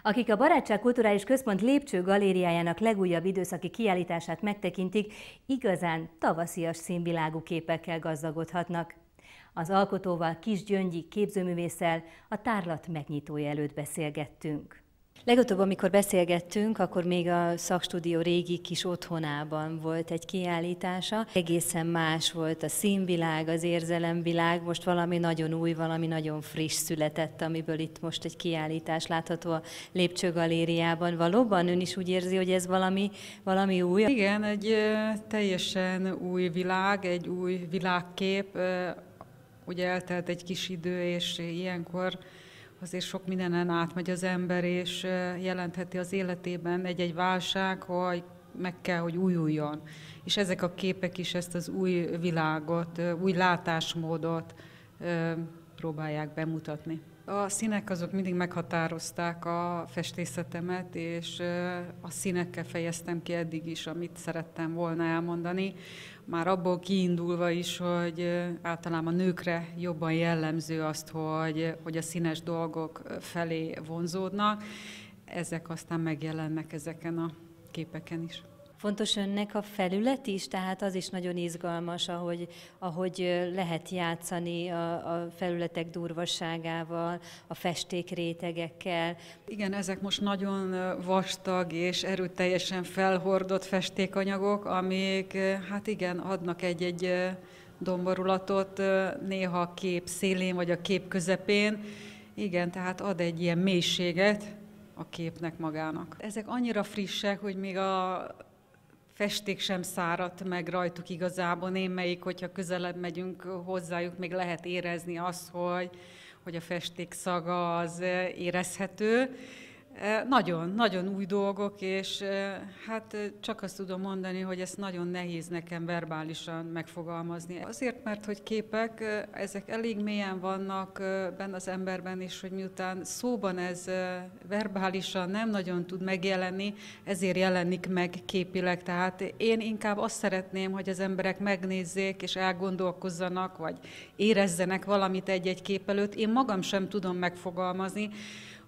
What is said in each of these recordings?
Akik a Barátság Kulturális Központ Lépcső galériájának legújabb időszaki kiállítását megtekintik, igazán tavaszias színvilágú képekkel gazdagodhatnak. Az alkotóval, Kis Gyöngyi képzőművésszel a tárlat megnyitója előtt beszélgettünk. Legutóbb, amikor beszélgettünk, akkor még a szakstúdió régi kis otthonában volt egy kiállítása. Egészen más volt a színvilág, az érzelemvilág, most valami nagyon új, valami nagyon friss született, amiből itt most egy kiállítás látható a Lépcső galériában. Valóban ön is úgy érzi, hogy ez valami új? Igen, egy teljesen új világ, egy új világkép. Ugye eltelt egy kis idő, és ilyenkor azért sok mindenen átmegy az ember, és jelentheti az életében egy-egy válság, hogy meg kell, hogy újuljon. És ezek a képek is ezt az új világot, új látásmódot próbálják bemutatni. A színek azok mindig meghatározták a festészetemet, és a színekkel fejeztem ki eddig is, amit szerettem volna elmondani. Már abból kiindulva is, hogy általában nőkre jobban jellemző azt, hogy a színes dolgok felé vonzódnak. Ezek aztán megjelennek ezeken a képeken is. Fontos önnek a felület is, tehát az is nagyon izgalmas, ahogy lehet játszani a felületek durvasságával, a festékrétegekkel. Igen, ezek most nagyon vastag és erőteljesen felhordott festékanyagok, amik hát igen, adnak egy domborulatot, néha a kép szélén vagy a kép közepén. Igen, tehát ad egy ilyen mélységet a képnek magának. Ezek annyira frissek, hogy még a festék sem száradt meg rajtuk igazából, némelyik, hogyha közelebb megyünk hozzájuk, még lehet érezni azt, hogy a festék szaga az érezhető. Nagyon új dolgok, és hát csak azt tudom mondani, hogy ezt nagyon nehéz nekem verbálisan megfogalmazni. Azért, mert hogy képek, ezek elég mélyen vannak benne az emberben, és hogy miután szóban ez verbálisan nem nagyon tud megjelenni, ezért jelenik meg képileg. Tehát én inkább azt szeretném, hogy az emberek megnézzék, és elgondolkozzanak, vagy érezzenek valamit egy-egy kép előtt. Én magam sem tudom megfogalmazni,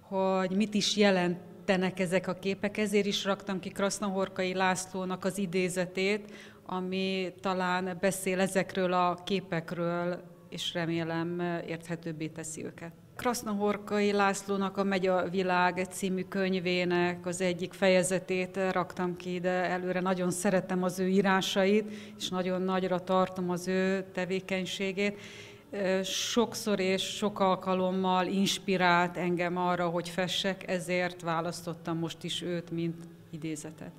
hogy mit is jelentenek ezek a képek. Ezért is raktam ki Krasznahorkai Lászlónak az idézetét, ami talán beszél ezekről a képekről, és remélem érthetőbbé teszi őket. Krasznahorkai Lászlónak a Megy a világ című könyvének az egyik fejezetét raktam ki ide előre. Nagyon szeretem az ő írásait, és nagyon nagyra tartom az ő tevékenységét. Sokszor és sok alkalommal inspirált engem arra, hogy fessek, ezért választottam most is őt, mint idézetet.